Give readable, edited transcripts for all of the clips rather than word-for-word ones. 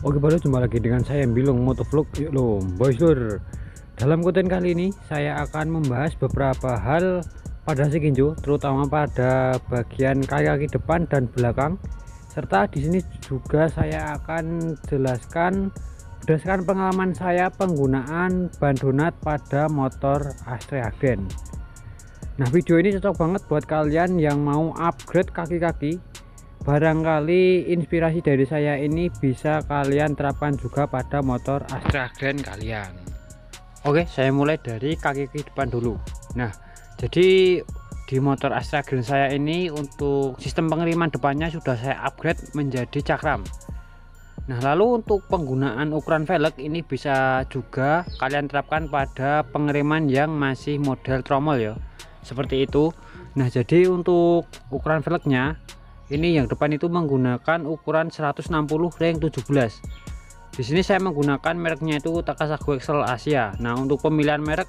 Oke baru jumpa lagi dengan saya Bilung Motovlog. Yuk lo boys lur. Dalam konten kali ini saya akan membahas beberapa hal pada Shikinjo, terutama pada bagian kaki depan dan belakang. Serta di sini juga saya akan jelaskan berdasarkan pengalaman saya penggunaan ban donat pada motor Astra Agen. Nah, video ini cocok banget buat kalian yang mau upgrade kaki-kaki. Barangkali inspirasi dari saya ini bisa kalian terapkan juga pada motor Astra Grand kalian. Oke, saya mulai dari kaki depan dulu. Nah, jadi di motor Astra Grand saya ini untuk sistem pengiriman depannya sudah saya upgrade menjadi cakram. Nah, lalu untuk penggunaan ukuran velg ini bisa juga kalian terapkan pada pengiriman yang masih model tromol ya, seperti itu. Nah, jadi untuk ukuran velgnya ini yang depan itu menggunakan ukuran 160 ring 17. Di sini saya menggunakan mereknya itu Takasago Excel Asia. Nah, untuk pemilihan merek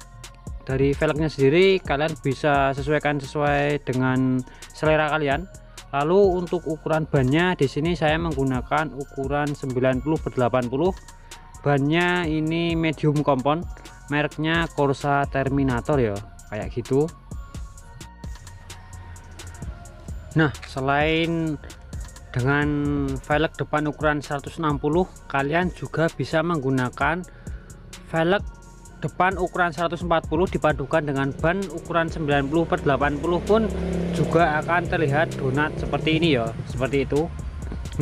dari velgnya sendiri kalian bisa sesuaikan sesuai dengan selera kalian. Lalu untuk ukuran bannya di sini saya menggunakan ukuran 90/80. Bannya ini medium compound, mereknya Corsa Terminator ya, kayak gitu. Nah, selain dengan velg depan ukuran 160, kalian juga bisa menggunakan velg depan ukuran 140 dipadukan dengan ban ukuran 90/80 pun juga akan terlihat donat seperti ini ya, seperti itu.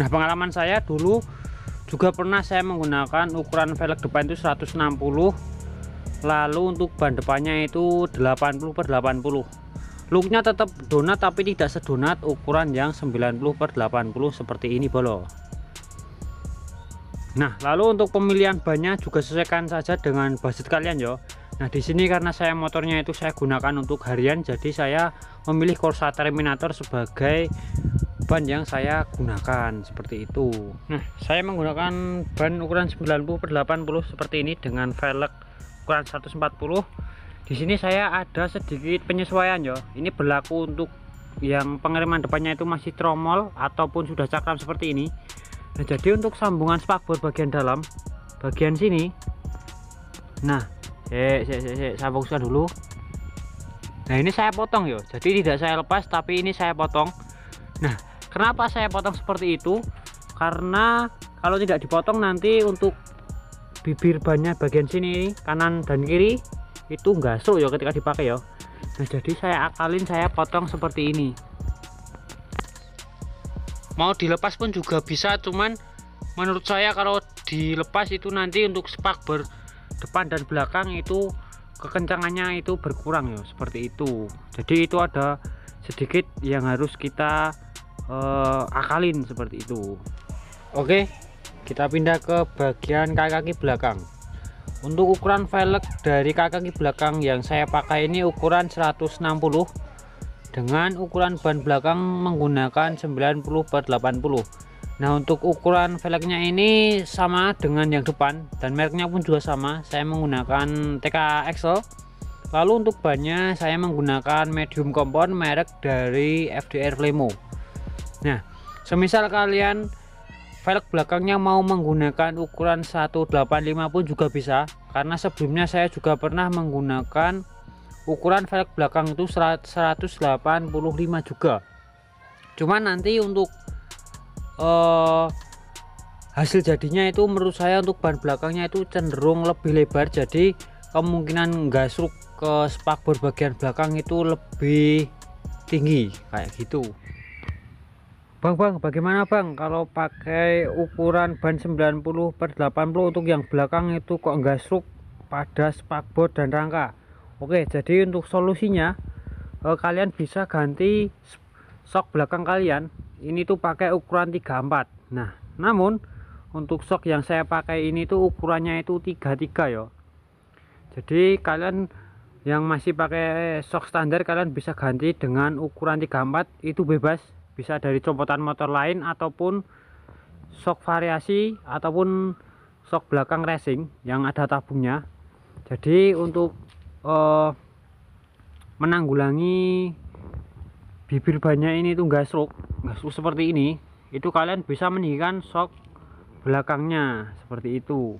Nah, pengalaman saya dulu juga pernah saya menggunakan ukuran velg depan itu 160, lalu untuk ban depannya itu 80/80. Looknya tetap donat tapi tidak sedonat ukuran yang 90/80 seperti ini bolo. Nah, lalu untuk pemilihan bannya juga sesuaikan saja dengan budget kalian yo. Nah, di sini karena saya motornya itu saya gunakan untuk harian, jadi saya memilih Corsa Terminator sebagai ban yang saya gunakan seperti itu. Nah, saya menggunakan ban ukuran 90/80 seperti ini dengan velg ukuran 140. Di sini saya ada sedikit penyesuaian ya. Ini berlaku untuk yang pengiriman depannya itu masih tromol ataupun sudah cakram seperti ini. Nah, jadi untuk sambungan spakbor bagian dalam, bagian sini. Nah, saya fokuskan dulu. Nah, ini saya potong ya. Jadi tidak saya lepas tapi ini saya potong. Nah, kenapa saya potong seperti itu? Karena kalau tidak dipotong nanti untuk bibir bannya bagian sini kanan dan kiri itu gasuk ya ketika dipakai ya. Nah, jadi saya akalin, saya potong seperti ini. Mau dilepas pun juga bisa, cuman menurut saya kalau dilepas itu nanti untuk spakbor depan dan belakang itu kekencangannya itu berkurang ya, seperti itu. Jadi itu ada sedikit yang harus kita akalin seperti itu. Oke, kita pindah ke bagian kaki belakang. Untuk ukuran velg dari kaki belakang yang saya pakai ini ukuran 160 dengan ukuran ban belakang menggunakan 90/80. Nah, untuk ukuran velgnya ini sama dengan yang depan dan mereknya pun juga sama, saya menggunakan TK Excel. Lalu untuk bannya saya menggunakan medium compound merek dari FDR Flemo. Nah, semisal kalian velg belakangnya mau menggunakan ukuran 185 pun juga bisa, karena sebelumnya saya juga pernah menggunakan ukuran velg belakang itu 185 juga. Cuman nanti untuk hasil jadinya itu menurut saya untuk ban belakangnya itu cenderung lebih lebar, jadi kemungkinan gasruk ke spakbor bagian belakang itu lebih tinggi kayak gitu. Bang, bagaimana bang kalau pakai ukuran ban 90/80 untuk yang belakang itu kok gasruk pada spakbor dan rangka? Oke, jadi untuk solusinya kalian bisa ganti sok belakang kalian ini tuh pakai ukuran 34. Nah, namun untuk sok yang saya pakai ini tuh ukurannya itu 33 ya. Jadi kalian yang masih pakai sok standar kalian bisa ganti dengan ukuran 34, itu bebas, bisa dari copotan motor lain ataupun sok variasi ataupun sok belakang racing yang ada tabungnya. Jadi untuk menanggulangi bibir bannya ini tuh gasruk seperti ini, itu kalian bisa meninggikan sok belakangnya seperti itu.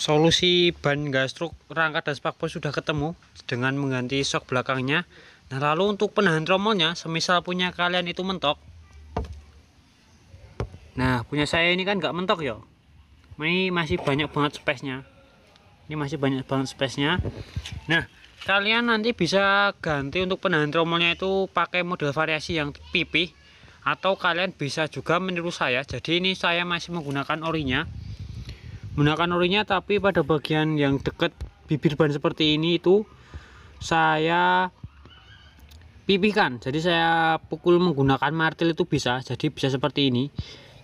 Solusi ban gastruk rangka dan spakbor sudah ketemu dengan mengganti sok belakangnya. Nah, lalu untuk penahan tromolnya, semisal punya kalian itu mentok. Nah, punya saya ini kan nggak mentok ya. Ini masih banyak banget space-nya. Nah, kalian nanti bisa ganti untuk penahan tromolnya itu pakai model variasi yang pipih, atau kalian bisa juga meniru saya. Jadi ini saya masih menggunakan orinya. Tapi pada bagian yang dekat bibir ban seperti ini itu saya pipihkan. Jadi saya pukul menggunakan martil itu bisa. Jadi bisa seperti ini.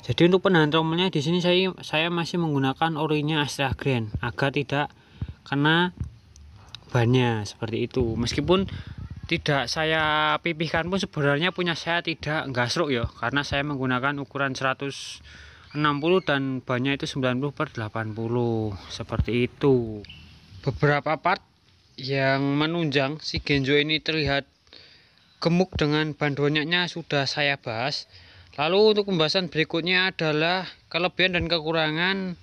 Jadi untuk penahan tromolnya di sini saya masih menggunakan orinya Astra Grand agar tidak kena bannya seperti itu. Meskipun tidak saya pipihkan pun sebenarnya punya saya tidak gasruk ya, karena saya menggunakan ukuran 160 dan bannya itu 90/80 seperti itu. Beberapa part yang menunjang si Genzo ini terlihat gemuk dengan ban donyaknya sudah saya bahas. Lalu untuk pembahasan berikutnya adalah kelebihan dan kekurangan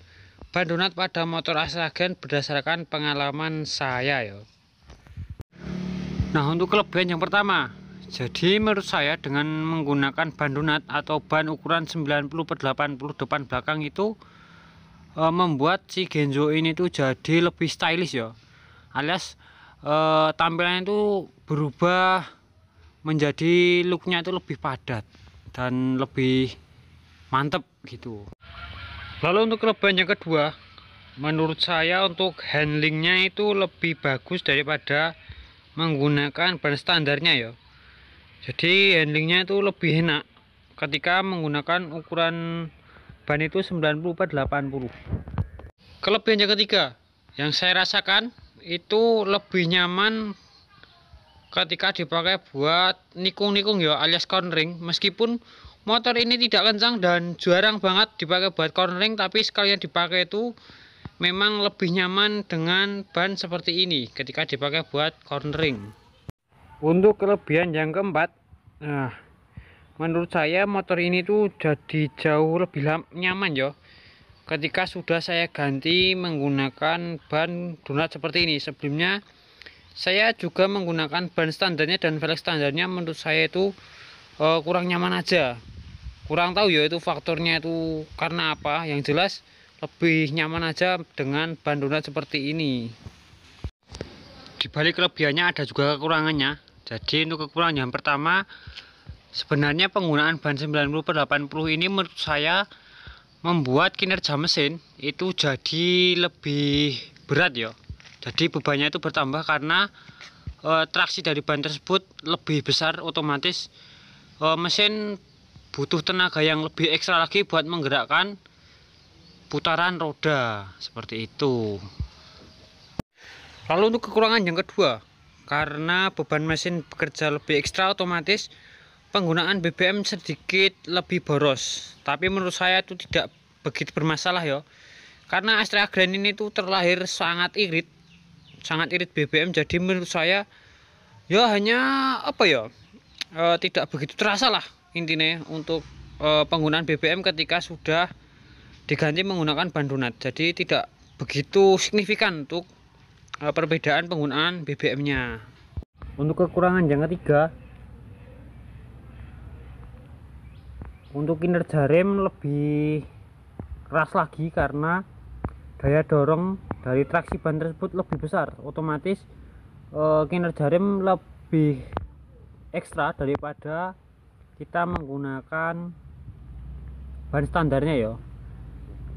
ban donat pada motor Astra Grand berdasarkan pengalaman saya ya. Nah, untuk kelebihan yang pertama, jadi menurut saya dengan menggunakan ban donat atau ban ukuran 90/80 depan belakang itu membuat si Genzo ini tuh jadi lebih stylish ya, alias tampilannya itu berubah menjadi looknya itu lebih padat dan lebih mantep gitu. Lalu untuk kelebihan yang kedua, menurut saya untuk handlingnya itu lebih bagus daripada menggunakan ban standarnya ya. Jadi handlingnya itu lebih enak ketika menggunakan ukuran ban itu 90/80. Kelebihan yang ketiga yang saya rasakan itu lebih nyaman ketika dipakai buat nikung-nikung ya, alias cornering. Meskipun motor ini tidak kencang dan jarang banget dipakai buat cornering, tapi sekalian dipakai itu memang lebih nyaman dengan ban seperti ini ketika dipakai buat cornering. Untuk kelebihan yang keempat, nah, menurut saya motor ini tuh jadi jauh lebih nyaman ya ketika sudah saya ganti menggunakan ban donat seperti ini. Sebelumnya saya juga menggunakan ban standarnya dan velg standarnya, menurut saya itu kurang nyaman aja. Kurang tahu ya itu faktornya itu karena apa. Yang jelas lebih nyaman aja dengan ban donat seperti ini. Di balik kelebihannya ada juga kekurangannya. Jadi untuk kekurangan yang pertama, sebenarnya penggunaan ban 90/80 ini menurut saya membuat kinerja mesin itu jadi lebih berat ya. Jadi bebannya itu bertambah karena traksi dari ban tersebut lebih besar, otomatis mesin butuh tenaga yang lebih ekstra lagi buat menggerakkan putaran roda seperti itu. Lalu untuk kekurangan yang kedua, karena beban mesin bekerja lebih ekstra, otomatis penggunaan BBM sedikit lebih boros. Tapi menurut saya itu tidak begitu bermasalah ya, karena Astra Grand ini tuh terlahir sangat irit BBM. Jadi menurut saya ya hanya apa ya, tidak begitu terasa lah intinya untuk penggunaan BBM ketika sudah diganti menggunakan ban donat. Jadi tidak begitu signifikan untuk perbedaan penggunaan BBM-nya. Untuk kekurangan yang ketiga, untuk kinerja rem lebih keras lagi karena daya dorong dari traksi ban tersebut lebih besar, otomatis kinerja rem lebih ekstra daripada kita menggunakan ban standarnya ya.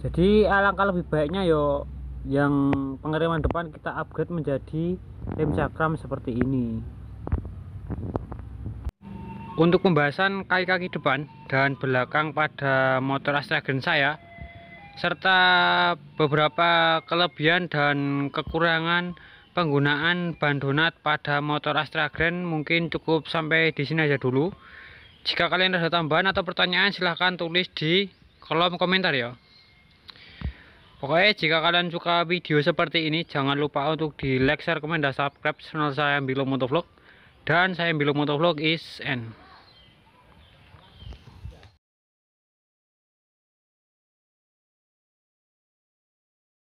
Jadi alangkah lebih baiknya yo yang pengereman depan kita upgrade menjadi rem cakram seperti ini. Untuk pembahasan kaki-kaki depan dan belakang pada motor Astra Grand saya, serta beberapa kelebihan dan kekurangan penggunaan ban donat pada motor Astra Grand, mungkin cukup sampai di sini aja dulu. Jika kalian ada tambahan atau pertanyaan, silahkan tulis di kolom komentar ya. Pokoknya jika kalian suka video seperti ini, jangan lupa untuk di like, share, komen, dan subscribe channel saya Mbilo Motovlog. Dan saya Mbilo Motovlog is end.